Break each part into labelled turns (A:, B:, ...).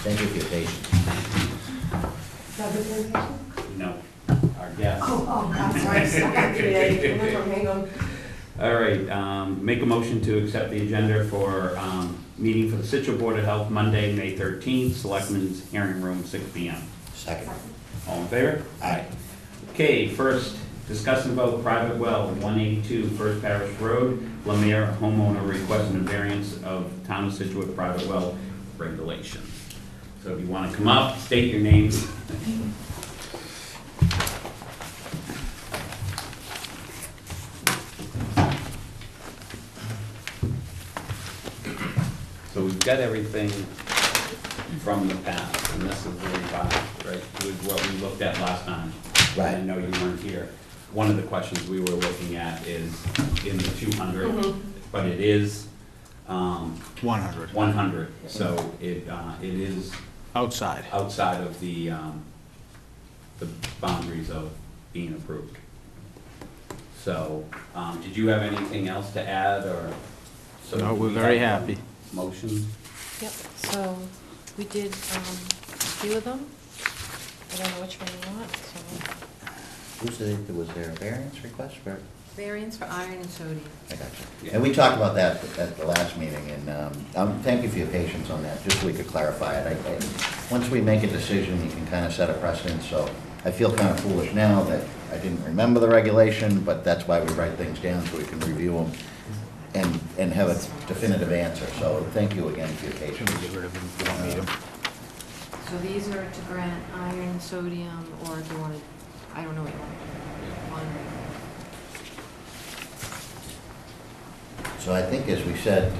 A: Thank you for your patience.
B: Is that the presentation?
C: No, our guest.
B: Oh, I'm sorry, hang on.
C: All right, make a motion to accept the agenda for meeting for the Scituate Board of Health, Monday, May 13th, Selectmen's Hearing Room, 6 p.m.
A: Second.
C: All in favor?
A: Aye.
C: Okay, first, discuss and vote private well, 182 First Parish Road, Lemire, homeowner requesting a variance of Town of Scituate private well regulations. So if you want to come up, state your name. So we've got everything from the past, and this is the revised, right? With what we looked at last time.
A: Right.
C: I know you weren't here. One of the questions we were looking at is in the 200, but it is
D: 100.
C: 100. So it is
D: Outside.
C: outside of the boundaries of being approved. So, did you have anything else to add, or? So
D: No,
C: do
D: we're
C: we
D: very
C: have a
D: happy.
C: Motion?
E: Yep, so we did a few of them. I don't know which one you want, so.
A: Was there a variance request for?
E: Variance for iron and sodium.
A: I got you.
C: Yeah.
A: And we talked about that at the last meeting, and thank you for your patience on that, just so we could clarify it. Once we make a decision, you can kind of set a precedent, so I feel kind of foolish now that I didn't remember the regulation, but that's why we write things down, so we can review them and have a definitive answer. So thank you again for your patience.
D: Get rid of them if you don't need them.
E: So these are to grant iron, sodium, or do you want to, I don't know what you want.
A: So I think, as we said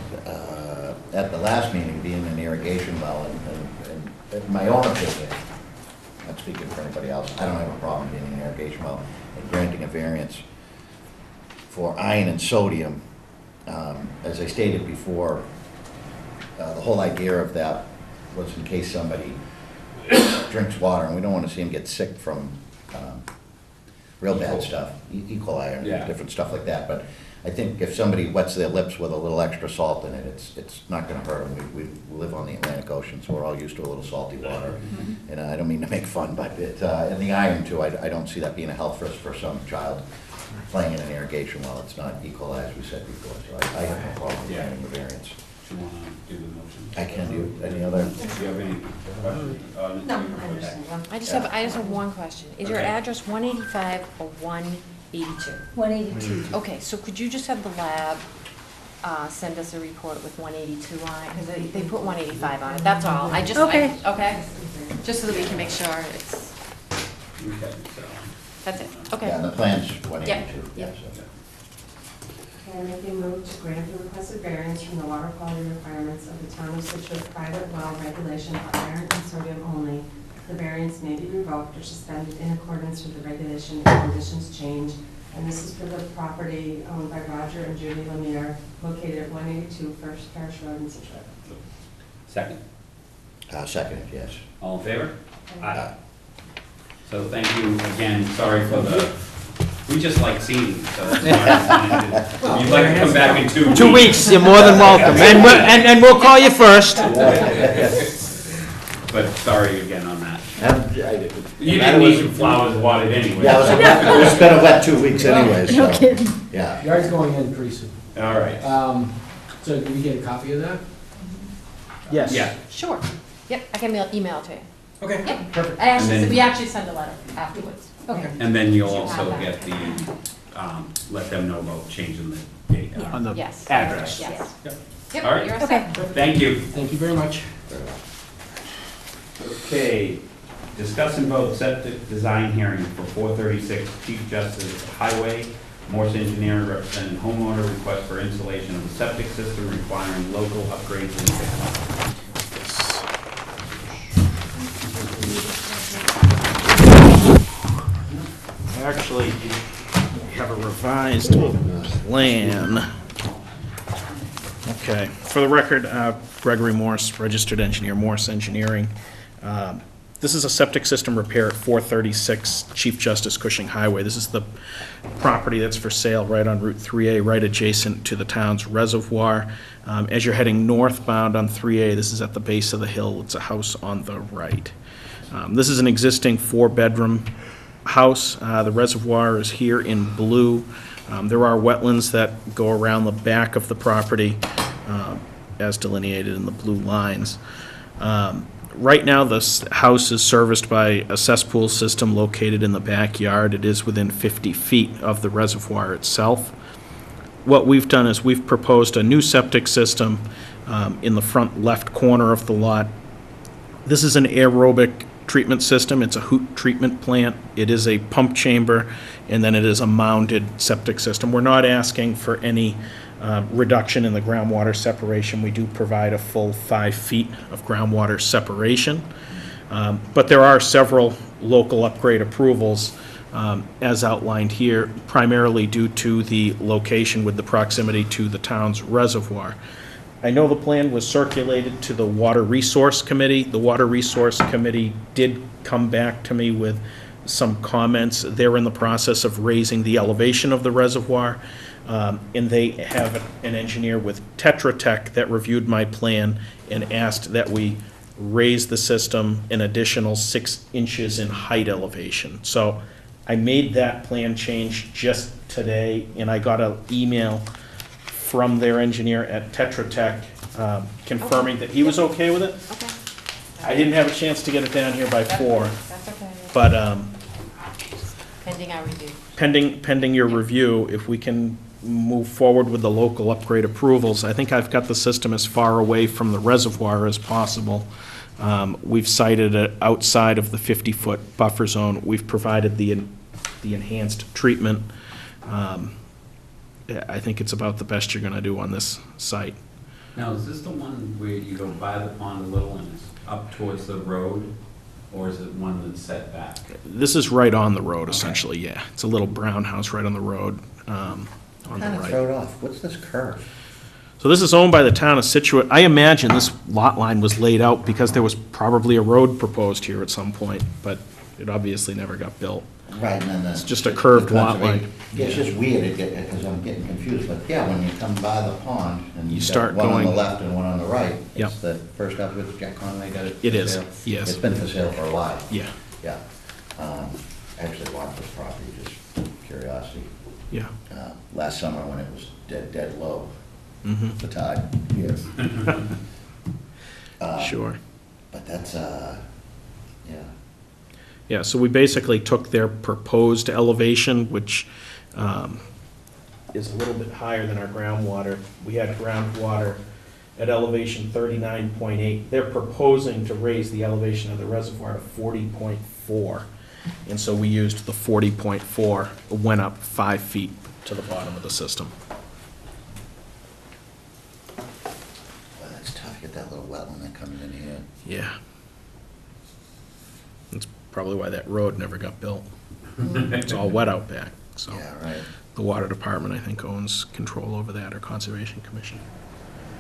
A: at the last meeting, being an irrigation well, and in my own opinion, not speaking for anybody else, I don't have a problem being an irrigation well and granting a variance for iron and sodium. As I stated before, the whole idea of that was in case somebody drinks water, and we don't want to see them get sick from real bad stuff, E. coli and
C: Yeah.
A: different stuff like that. But I think if somebody wets their lips with a little extra salt in it, it's not going to hurt them. We live on the Atlantic Ocean, so we're all used to a little salty water. And I don't mean to make fun, but and the iron too, I don't see that being a health risk for some child playing in an irrigation well. It's not E. coli, as we said before, so I have no problem with
C: Yeah.
A: granting the variance.
C: Do you want to do the motion?
A: I can do any other.
C: Do you have any questions?
B: No, I understand.
E: I just have one question. Is your
C: Okay.
E: address 185 or 182?
B: 182.
E: Okay, so could you just have the lab send us a report with 182 on it? Because they put 185 on it, that's all. I just,
B: Okay.
E: okay? Just so that we can make sure it's,
C: Okay, so.
E: that's it,
A: Yeah,
E: okay.
A: and the plan's 182.
E: Yeah.
A: Yes.
B: Can I make a move to grant the requested variance from the water quality requirements of the Town of Scituate private well regulation for iron and sodium only? The variance may be revoked or suspended in accordance with the regulation if conditions change. And this is for the property owned by Roger and Judy Lemire, located at 182 First Parish Road in Scituate.
C: Second.
A: Second, yes.
C: All in favor? Aye. So thank you again, sorry for the, we just like seeing you, so that's why I wanted to- you'd like to come back in 2 weeks.
D: 2 weeks, you're more than welcome, and we'll call you first.
C: But sorry again on that.
A: You
C: You didn't need your flowers watered anyway.
A: Yeah, it's been a wet 2 weeks anyway, so. Yeah.
F: Yard's going in pretty soon.
C: All right.
F: So did we get a copy of that?
D: Yes.
C: Yeah,
E: Sure, yep, I can email it to you.
F: Okay,
E: Yep.
F: perfect.
E: I actually,
C: And then-
E: we actually send a letter afterwards.
F: Okay.
C: and then you'll
E: You have
C: also
E: that.
C: get the, let them know about changing the date.
E: Yeah.
D: On the
E: Yes.
D: address.
E: Yes.
C: Yep.
E: Yep,
C: All right.
E: you're all set.
C: Thank you.
F: Thank you very much.
C: Okay, discuss and vote septic design hearing for 436 Chief Justice Highway. Morse Engineering representing homeowner request for installation of a septic system requiring local upgrades and fixes.
D: Actually, have a revised plan. Okay, for the record, Gregory Morse, registered engineer, Morse Engineering.
G: This is a septic system repair at 436 Chief Justice Cushing Highway. This is the property that's for sale right on Route 3A, right adjacent to the town's reservoir. As you're heading northbound on 3A, this is at the base of the hill. It's a house on the right. This is an existing 4-bedroom house. The reservoir is here in blue. There are wetlands that go around the back of the property, as delineated in the blue lines. Right now, this house is serviced by a cesspool system located in the backyard. It is within 50 feet of the reservoir itself. What we've done is we've proposed a new septic system in the front left corner of the lot. This is an aerobic treatment system. It's a hoot treatment plant. It is a pump chamber, and then it is a mounded septic system. We're not asking for any reduction in the groundwater separation. We do provide a full 5 feet of groundwater separation. But there are several local upgrade approvals as outlined here, primarily due to the location with the proximity to the town's reservoir. I know the plan was circulated to the Water Resource Committee. The Water Resource Committee did come back to me with some comments. They're in the process of raising the elevation of the reservoir, and they have an engineer with Tetra Tech that reviewed my plan and asked that we raise the system an additional 6 inches in height elevation. So I made that plan change just today, and I got an email from their engineer at Tetra Tech confirming that he was okay with it.
E: Okay.
G: I didn't have a chance to get it down here by 4,
E: That's okay.
G: but
E: Pending our review.
G: pending your review, if we can move forward with the local upgrade approvals, I think I've got the system as far away from the reservoir as possible. We've cited it outside of the 50-foot buffer zone. We've provided the enhanced treatment. I think it's about the best you're gonna do on this site.
C: Now, is this the one where you go by the pond a little and it's up towards the road? Or is it one that's set back?
G: This is right on the road, essentially, yeah. It's a little brown house right on the road, on the
A: Kind of
G: right.
A: throw it off. What's this curve?
G: So this is owned by the town of Scituate. I imagine this lot line was laid out because there was probably a road proposed here at some point, but it obviously never got built.
A: Right, and then the...
G: It's just a curved lot line.
A: It's just weird, because I'm getting confused, but yeah, when you come by the pond, and
G: You
A: you've
G: start
A: got one on the
G: going-
A: left and one on the right,
G: Yep.
A: it's the first up with Jack Conway got it?
G: It
A: for
G: is,
A: sale?
G: yes.
A: It's been for sale for a while.
G: Yeah,
A: Yeah. Actually bought this property, just curiosity.
G: yeah.
A: Last summer when it was dead low,
G: Mhm.
A: the tide here.
G: Sure.
A: But that's, yeah.
G: Yeah, so we basically took their proposed elevation, which is a little bit higher than our groundwater. We had groundwater at elevation 39.8. They're proposing to raise the elevation of the reservoir to 40.4. And so we used the 40.4, went up 5 feet to the bottom of the system.
A: Well, that's tough, you get that little wetland that comes in here.
G: Yeah. That's probably why that road never got built. It's all wet out back, so.
A: Yeah, right.
G: The water department, I think, owns control over that, or Conservation Commission.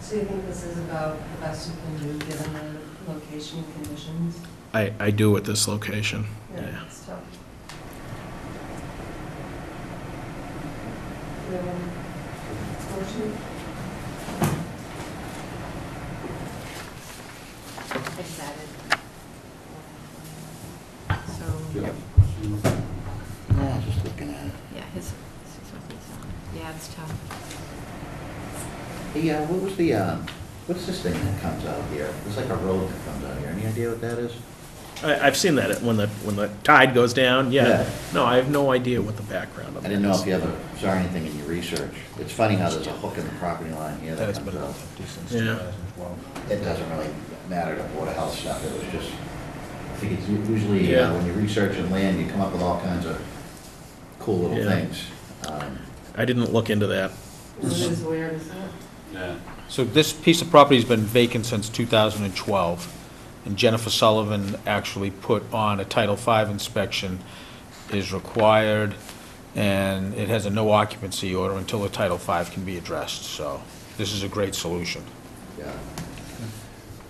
B: So you think this is about the best you can do, given the location and conditions?
G: I do at this location, yeah.
B: It's tough. Do you have a motion?
E: It's added. So,
A: Yeah, just looking at it.
E: yeah, his is what he's on. Yeah, it's tough.
A: Hey, what was the, what's this thing that comes out here? It's like a road that comes out here. Any idea what that is?
G: I've seen that when the tide goes down, yeah.
A: Yeah.
G: No, I have no idea what the background of
A: I
G: that
A: didn't know
G: is.
A: if you ever saw anything in your research. It's funny how there's a hook in the property line here that
F: That's
A: comes
F: been
A: out.
F: since
G: Yeah.
F: 2012.
A: It doesn't really matter to Board of Health stuff. It was just, I think it's usually,
G: Yeah.
A: when you research and land, you come up with all kinds of cool little
G: Yeah.
A: things.
G: I didn't look into that.
B: It is weird, isn't it?
C: Yeah.
D: So this piece of property's been vacant since 2012, and Jennifer Sullivan actually put on a Title V inspection is required, and it has a no occupancy order until the Title V can be addressed, so this is a great solution.
A: Yeah.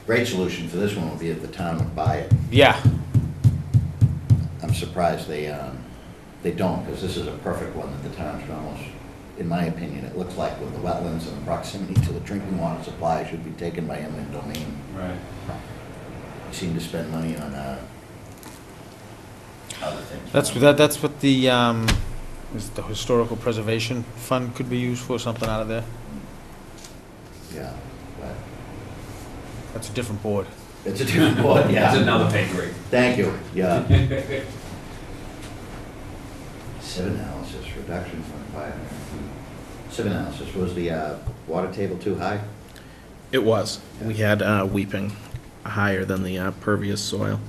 A: Great solution for this one would be if the town would buy it.
D: Yeah,
A: surprised they don't, because this is a perfect one that the town should almost, in my opinion, it looks like with the wetlands and the proximity to the drinking water supply should be taken by eminent domain.
C: Right.
A: We seem to spend money on other things.
D: That's what the, is the Historical Preservation Fund could be used for, something out of there?
A: Yeah, but
D: That's a different board.
A: it's a different board,
C: That's
A: yeah.
C: another pay grade.
A: Thank you, yeah. Sieve analysis, reduction from 500 feet. Sieve analysis, was the water table too high?
G: It was. We had weeping higher than the pervious soil.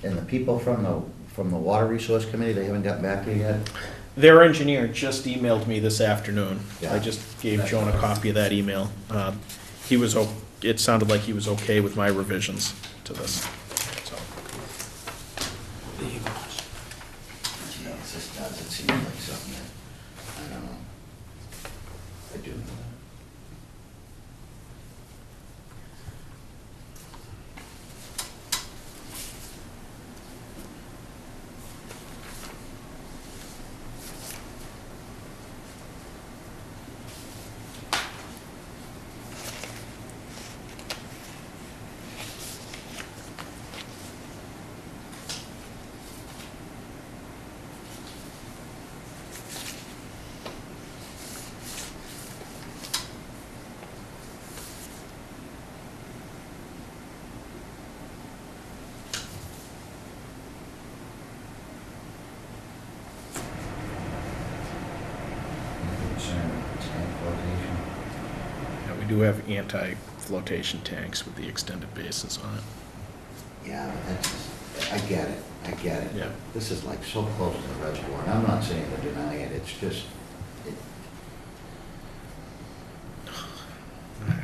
A: And the people from the Water Resource Committee, they haven't gotten back to you yet?
G: Their engineer just emailed me this afternoon. I
A: Yeah.
G: just gave Joan a copy of that email. He was, it sounded like he was okay with my revisions to this, so.
A: There you go. This does, it seems like something that, I don't know. I do know that.
G: Yeah, we do have anti-flotation tanks with the extended bases on it.
A: Yeah, but that's, I get it.
G: Yeah.
A: This is like so close to the reservoir, and I'm not saying to deny it, it's just,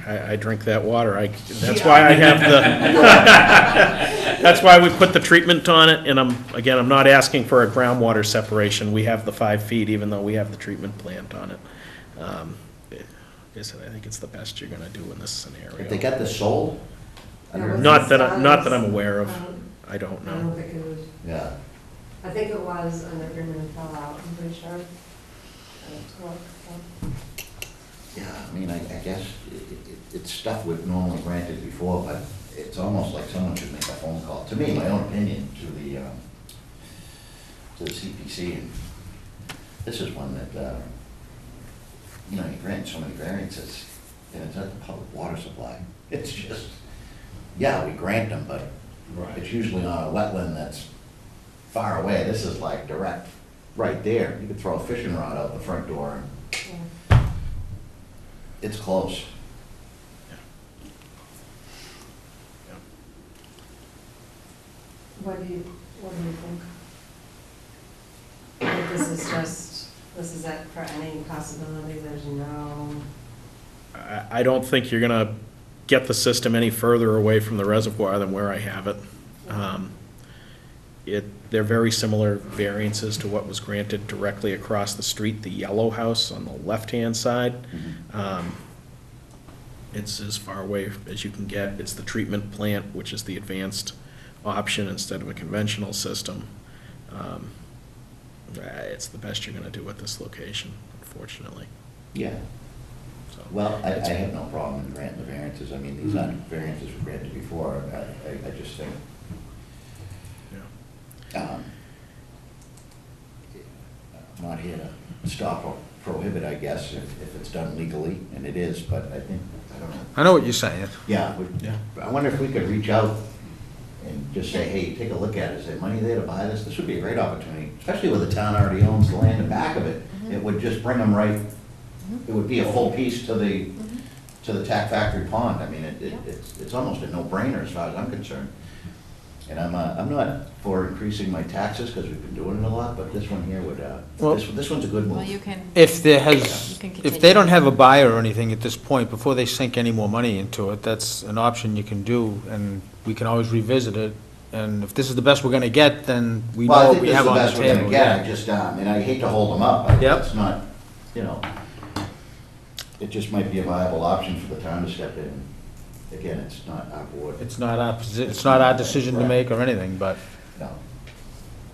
G: I drink that water. That's why I have the, that's why we put the treatment on it, and I'm not asking for a groundwater separation. We have the 5 feet, even though we have the treatment plant on it. I think it's the best you're gonna do in this scenario.
A: if they got this sold?
B: Yeah,
G: Not that I'm aware of. I don't
B: I don't
G: know.
B: think it was,
A: Yeah,
B: I think it was an agreement fell out, I'm pretty sure.
A: yeah, I mean, I guess it's stuff we've normally granted before, but it's almost like someone should make a phone call, to me, my own opinion, to the CPC. And this is one that, you grant so many variances, and it's at the public water supply. It's just, yeah, we grant them, but it's usually on a wetland that's far away. This is like direct, right there. You could throw a fishing rod out the front door, and it's close.
B: What do you think? Like, this is it for any possibility, there's no,
G: I don't think you're gonna get the system any further away from the reservoir than where I have it. They're very similar variances to what was granted directly across the street, the yellow house on the left-hand side. It's as far away as you can get. It's the treatment plant, which is the advanced option instead of a conventional system. It's the best you're gonna do at this location, unfortunately.
A: Yeah.
G: So,
A: Well, I have no problem in granting the variances. I mean, these aren't variances we granted before. I just think,
G: yeah.
A: I'm not here to stop or prohibit, I guess, if it's done legally, and it is, but I think, I don't know.
D: I know what you're saying.
A: Yeah,
G: Yeah.
A: I wonder if we could reach out and just say, hey, take a look at it. Is there money there to buy this? This would be a great opportunity, especially where the town already owns the land in back of it. It would just bring them right, it would be a full piece to the Tack Factory Pond. I mean, it's almost a no-brainer as far as I'm concerned. And I'm not for increasing my taxes, because we've been doing it a lot, but this one here would,
D: Well-
A: this one's a good
E: Well, you
A: move.
E: can,
D: If there
E: You
D: has,
E: can
D: if
E: continue.
D: they don't have a buyer or anything at this point, before they sink any more money into it, that's an option you can do, and we can always revisit it. And if this is the best we're gonna get, then we know
A: Well, I
D: what
A: think
D: we
A: this is
D: have
A: the
D: on the
A: best we're gonna
D: table.
A: get, I
D: yeah.
A: just, and I hate to hold them up, but
D: Yep.
A: it's not, you know, it just might be a viable option for the town to step in. Again, it's not our board.
D: It's not our decision to make or anything, but,
A: No.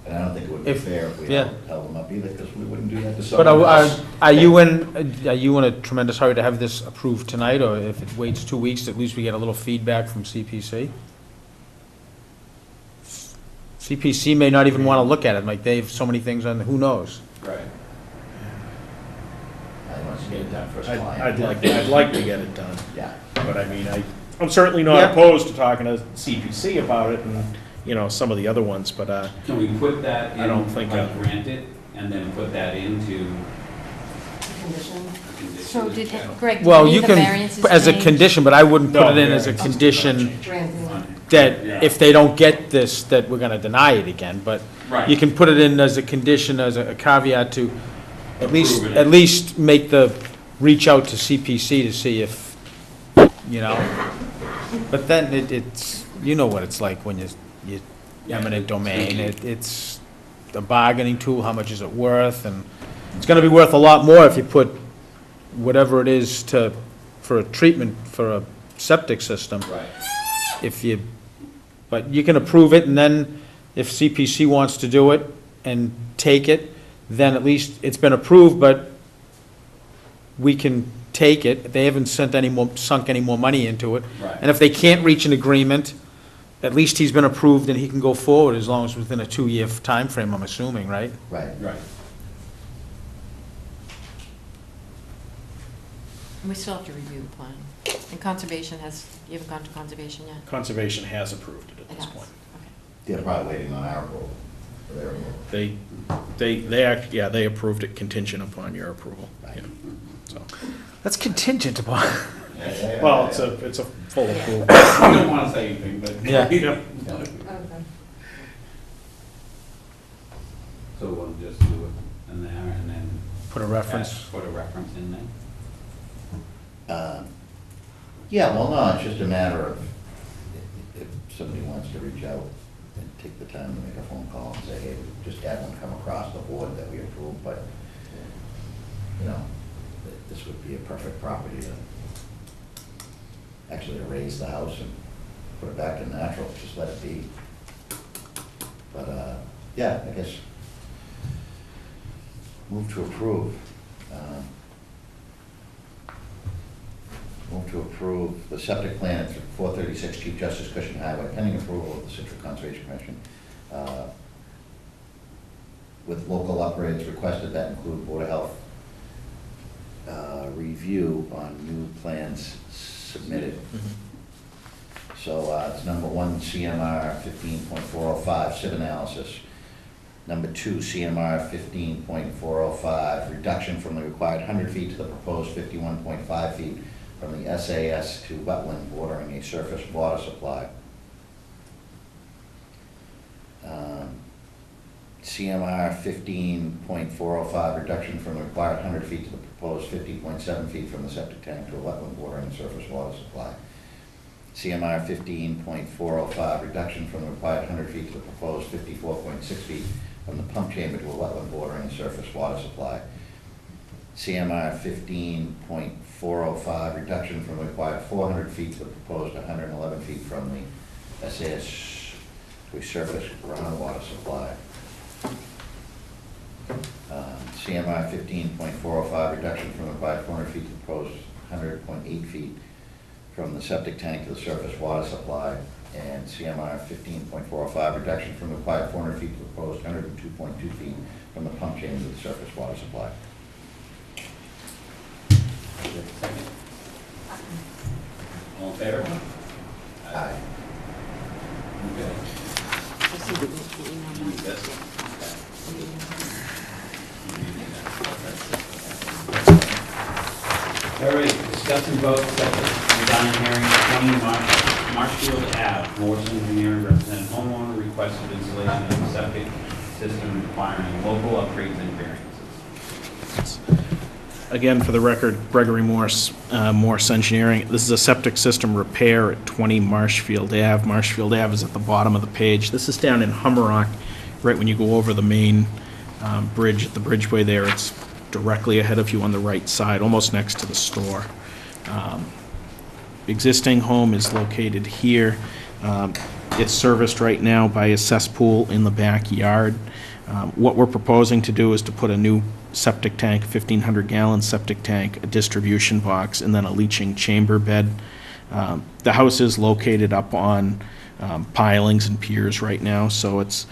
A: And I don't think it would be
D: If-
A: fair if we
D: yeah.
A: held them up either, because we wouldn't do that to
D: but
A: someone else.
D: are you in a tremendous hurry to have this approved tonight, or if it waits 2 weeks, at least we get a little feedback from CPC? CPC may not even wanna look at it, like they have so many things on, who knows?
C: Right.
A: I want to get it done first client.
G: I'd like to get it done,
A: Yeah.
G: but I mean, I'm certainly not
D: Yeah.
G: opposed to talking to CPC about it and, you know, some of the other ones, but,
C: Can we put that in,
G: I don't think
C: like, grant it, and then put that into
B: Condition.
C: a condition?
E: so did, Greg, did
D: Well,
E: any
D: you
E: of the
D: can,
E: variances
D: as a
E: change?
D: condition, but I wouldn't put
G: No,
D: it in as a
G: variance.
D: condition
B: Granted.
D: that if they don't get this, that we're gonna deny it again, but
C: Right.
D: you can put it in as a condition, as a caveat to
C: Approving it.
D: at least make the, reach out to CPC to see if, you know, but then it's, you know what it's like when you eminent domain, it's a bargaining tool, how much is it worth, and it's gonna be worth a lot more if you put whatever it is for a treatment, for a septic system.
C: Right.
D: If you, but you can approve it, and then if CPC wants to do it and take it, then at least it's been approved, but we can take it. They haven't sunk any more money into it.
C: Right.
D: And if they can't reach an agreement, at least he's been approved and he can go forward as long as within a 2-year timeframe, I'm assuming, right?
A: Right.
C: Right.
E: We still have to review the plan. And conservation you haven't gone to conservation yet?
G: Conservation has approved it at
E: It
G: this
E: has,
G: point.
E: okay.
A: They're probably waiting on our approval, for their approval.
G: They approved it contingent upon your approval.
A: Right.
G: Yeah. So,
D: That's contingent upon.
G: well, it's a full approval.
C: I don't wanna say anything, but.
D: Yeah.
G: Yep.
B: Okay.
C: So we'll just do it in there, and then.
D: Put a reference.
C: Put a reference in there.
A: Yeah, well, no, it's just a matter of if somebody wants to reach out and take the time to make a phone call and say, hey, we just had one come across the board that we approved, but, you know, this would be a perfect property to actually erase the house and put it back in natural, just let it be. But, yeah, I guess, move to approve. Move to approve the septic plan at 436 Chief Justice Cushing Highway, pending approval of the Scituate Conservation Commission, with local upgrades requested that include Board of Health review on new plans submitted. So it's number 1, CMR 15.405, SIB analysis. Number 2, CMR 15.405, reduction from the required 100 feet to the proposed 51.5 feet from the SAS to wetland bordering a surface water supply. CMR 15.405, reduction from the required 100 feet to the proposed 50.7 feet from the septic tank to a wetland bordering surface water supply. CMR 15.405, reduction from the required 100 feet to the proposed 54.6 feet from the pump chamber to a wetland bordering surface water supply. CMR 15.405, reduction from the required 400 feet to the proposed 111 feet from the SAS to a surface groundwater supply. CMR 15.405, reduction from the required 400 feet to the proposed 100.8 feet from the septic tank to the surface water supply. And CMR 15.405, reduction from the required 400 feet to the proposed 102.2 feet from the pump chamber to the surface water supply.
C: All in favor?
A: Aye.
C: Okay.
E: Just need the email
C: You need
E: back.
C: this? All right, discuss and vote, second, design hearing, 20 March Marshfield Ave, Morris Engineering representing homeowner requested installation of a septic system requiring local upgrades and variances.
G: Again, for the record, Gregory Morse, Morse Engineering. This is a septic system repair at 20 Marshfield Ave. Marshfield Ave is at the bottom of the page. This is down in Hummerock, right when you go over the main bridge, at the bridgeway there. It's directly ahead of you on the right side, almost next to the store. Existing home is located here. It's serviced right now by a cesspool in the backyard. What we're proposing to do is to put a new septic tank, 1,500-gallon septic tank, a distribution box, and then a leaching chamber bed. The house is located up on pilings and piers right now, so it's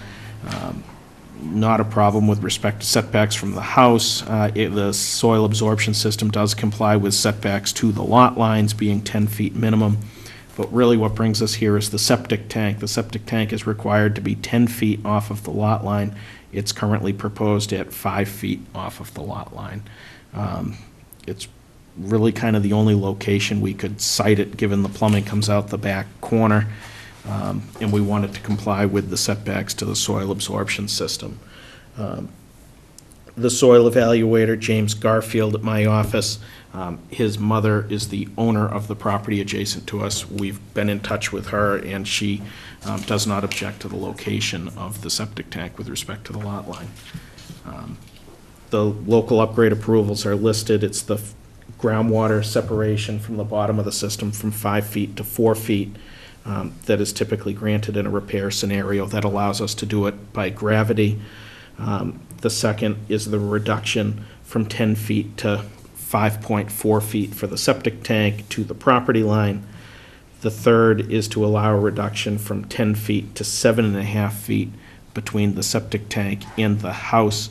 G: not a problem with respect to setbacks from the house. The soil absorption system does comply with setbacks to the lot lines, being 10 feet minimum. But really what brings us here is the septic tank. The septic tank is required to be 10 feet off of the lot line. It's currently proposed at 5 feet off of the lot line. It's really kind of the only location we could site it, given the plumbing comes out the back corner. And we wanted to comply with the setbacks to the soil absorption system. The soil evaluator, James Garfield, at my office, his mother is the owner of the property adjacent to us. We've been in touch with her, and she does not object to the location of the septic tank with respect to the lot line. The local upgrade approvals are listed. It's the groundwater separation from the bottom of the system from 5 feet to 4 feet. That is typically granted in a repair scenario. That allows us to do it by gravity. The second is the reduction from 10 feet to 5.4 feet for the septic tank to the property line. The third is to allow a reduction from 10 feet to 7.5 feet between the septic tank and the house.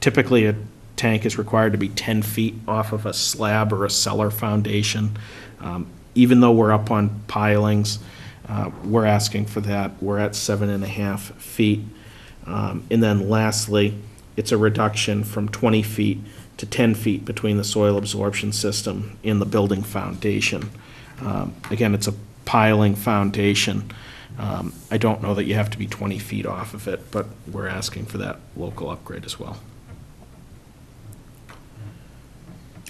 G: Typically, a tank is required to be 10 feet off of a slab or a cellar foundation. Even though we're up on pilings, we're asking for that. We're at 7.5 feet. And then lastly, it's a reduction from 20 feet to 10 feet between the soil absorption system and the building foundation. Again, it's a piling foundation. I don't know that you have to be 20 feet off of it, but we're asking for that local upgrade as well.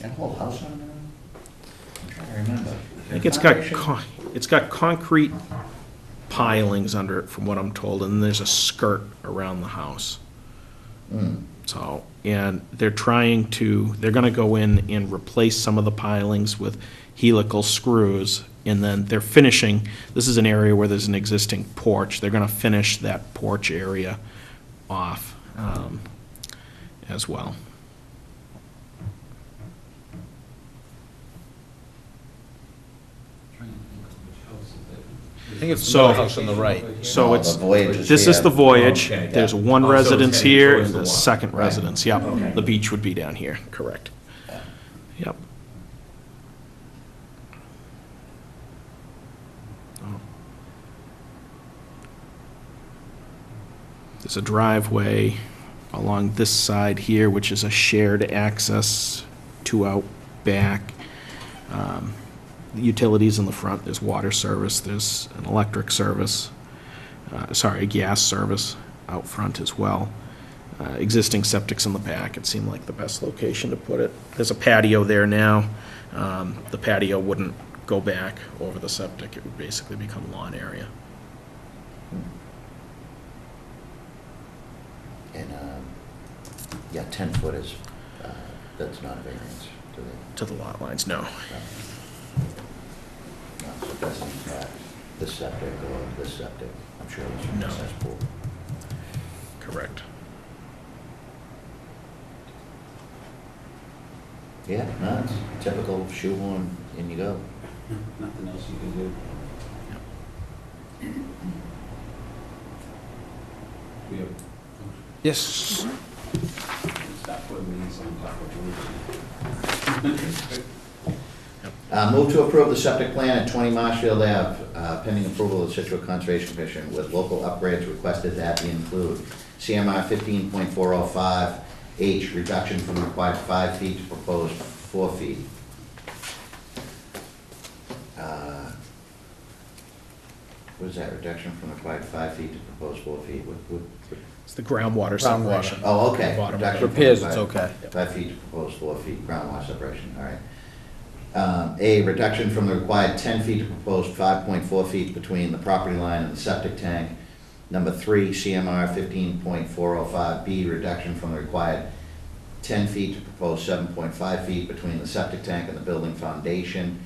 A: That whole house on there? I'm trying to remember.
G: I think it's got concrete pilings under it, from what I'm told, and then there's a skirt around the house. So, and they're gonna go in and replace some of the pilings with helical screws, and then they're finishing, this is an area where there's an existing porch, they're gonna finish that porch area off as well.
D: I think it's
G: So-
D: the house on the right.
G: So
A: No,
G: it's,
A: the Voyage is
G: this is
A: here.
G: the Voyage,
C: Okay.
G: there's one
C: Oh, so it's
G: residence
C: heading
G: here
C: towards
G: and
C: the
G: the
C: water.
G: second
A: Right.
G: residence, yep.
C: Okay.
G: The beach would be down here, correct. Yep. There's a driveway along this side here, which is a shared access to out back. Utilities in the front, there's water service, there's an electric service, a gas service out front as well. Existing septic's in the back, it seemed like the best location to put it. There's a patio there now. The patio wouldn't go back over the septic, it would basically become lawn area.
A: And, yeah, 10 foot is, that's not a variance to the,
G: To the lot lines, no.
A: no, so it doesn't impact this septic or this septic. I'm sure it's from
G: No.
A: the cesspool.
G: Correct.
A: Yeah, no, it's typical shoehorn, in you go.
C: Nothing else you can do. We have,
D: Yes.
C: stop putting these on top of
A: Move to approve the septic plan at 20 Marshfield Ave, pending approval of the Scituate Conservation Commission, with local upgrades requested that include CMR 15.405H, reduction from required 5 feet to proposed 4 feet. what is that, reduction from required 5 feet to proposed 4 feet? What-
G: It's the groundwater
D: Groundwater.
G: separation.
A: Oh, okay.
G: Bottom.
A: Reduction from
D: Repairs, it's
A: required
D: okay.
A: 5 feet to proposed 4 feet, groundwater separation, all right. A, reduction from the required 10 feet to proposed 5.4 feet between the property line and the septic tank. Number 3, CMR 15.405, B, reduction from the required 10 feet to proposed 7.5 feet between the septic tank and the building foundation.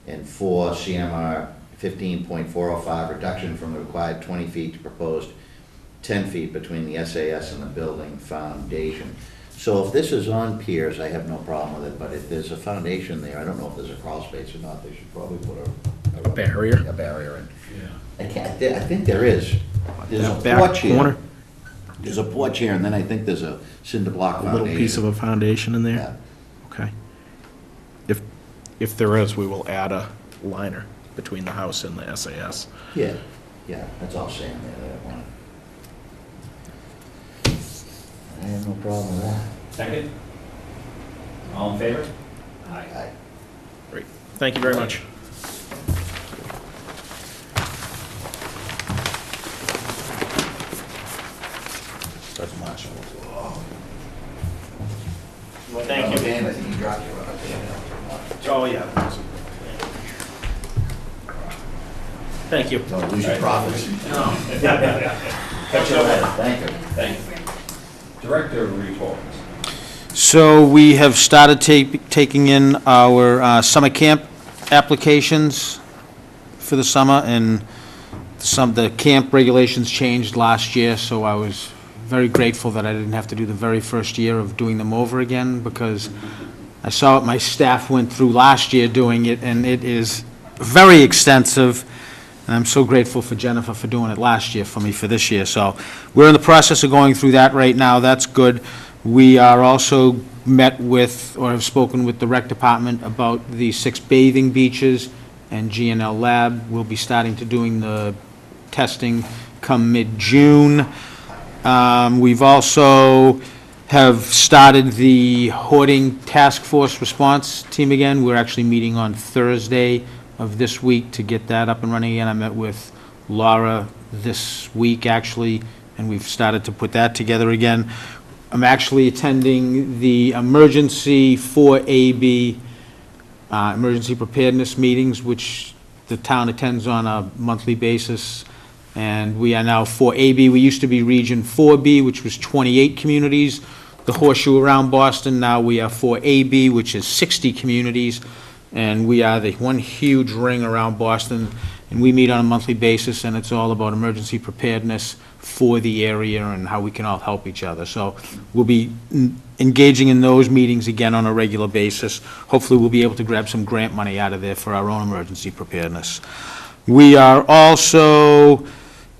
A: And 4, CMR 15.405, reduction from the required 20 feet to proposed 10 feet between the SAS and the building foundation. So if this is on piers, I have no problem with it, but if there's a foundation there, I don't know if there's a crawl space or not, they should probably put
G: A barrier?
A: a barrier in.
F: Yeah.
A: I think there is. There's a
G: That back
A: porch here.
G: corner?
A: There's a porch here, and then I think there's a cinder block
G: A
A: foundation.
G: little piece of a foundation in
A: Yeah,
G: there? Okay. If there is, we will add a liner between the house and the SAS.
A: yeah, that's all sand there, that one. I have no problem with that.
C: Second? All in favor?
A: Aye.
G: Great. Thank you very much.
A: That's Marshall.
G: Thank you.
A: Dan, I think you dropped your rubber band.
G: Oh, yeah. Thank you.
A: Don't lose your profits.
G: No.
A: Catch you later, thank you.
C: Thanks. Director reports.
D: So we have started taking in our summer camp applications for the summer, and the camp regulations changed last year, so I was very grateful that I didn't have to do the very first year of doing them over again, because I saw what my staff went through last year doing it, and it is very extensive. And I'm so grateful for Jennifer for doing it last year for me for this year. So we're in the process of going through that right now. That's good. We are also met with, or have spoken with the rec department about the 6 bathing beaches and GNL Lab. We'll be starting to doing the testing come mid-June. We've also have started the hoarding task force response team again. We're actually meeting on Thursday of this week to get that up and running again. I met with Laura this week, actually, and we've started to put that together again. I'm actually attending the emergency 4AB, emergency preparedness meetings, which the town attends on a monthly basis. And we are now 4AB. We used to be Region 4B, which was 28 communities, the horseshoe around Boston. Now we are 4AB, which is 60 communities. And we are the one huge ring around Boston, and we meet on a monthly basis, and it's all about emergency preparedness for the area and how we can all help each other. So we'll be engaging in those meetings again on a regular basis. Hopefully, we'll be able to grab some grant money out of there for our own emergency preparedness. We are also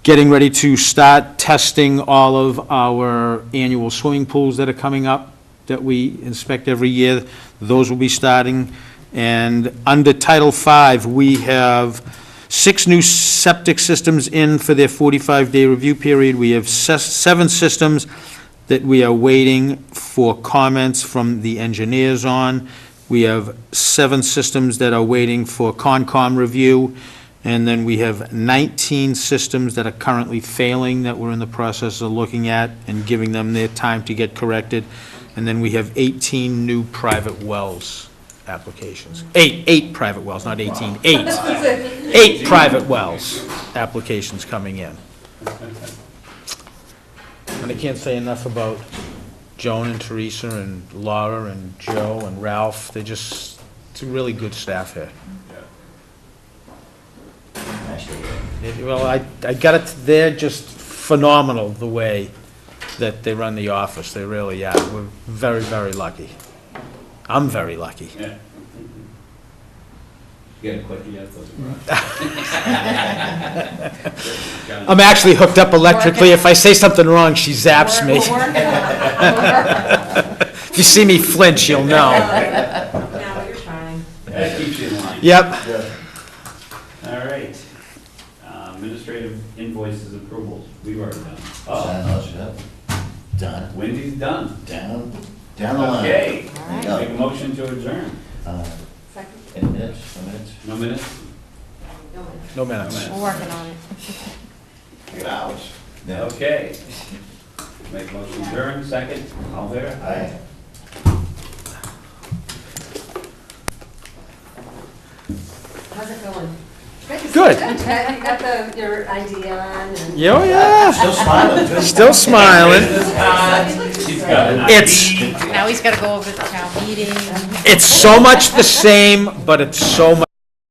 D: getting ready to start testing all of our annual swimming pools that are coming up that we inspect every year. Those will be starting. And under Title V, we have 6 new septic systems in for their 45-day review period. We have 7 systems that we are waiting for comments from the engineers on. We have 7 systems that are waiting for Concom review. And then we have 19 systems that are currently failing that we're in the process of looking at and giving them their time to get corrected. And then we have 18 new private wells applications. 8 private wells, not 18, 8 private wells applications coming in. And I can't say enough about Joan and Teresa and Laura and Joe and Ralph. It's a really good staff here. Well, I got it, they're just phenomenal the way that they run the office. They really are. We're very, very lucky. I'm very lucky.
C: Yeah. You got a click yes, those are
D: I'm actually hooked up electrically. If I say something wrong, she zaps me. If you see me flinch, you'll know.
B: Now you're trying.
C: That keeps you in line.
D: Yep.
C: All right. Administrative invoices approvals, we've already done. Oh,
A: Sign those, yep. Done.
C: Wendy's done.
A: Down the line.
C: Okay.
A: There you go.
C: Make a motion to adjourn.
B: Second.
A: Any minutes, 4 minutes?
C: No minutes?
B: No minutes.
D: No minutes.
E: We're working on it.
A: Get out.
C: Okay. Make motion adjourned, second, all there?
A: Aye.
B: How's it going?
D: Good.
B: You got your ID on and.
D: Yeah, oh, yeah.
A: Still smiling, too.
D: Still smiling.
C: She's got an
D: It's-
C: ID.
E: Now he's gotta go over the town meeting.
D: It's so much the same, but it's so much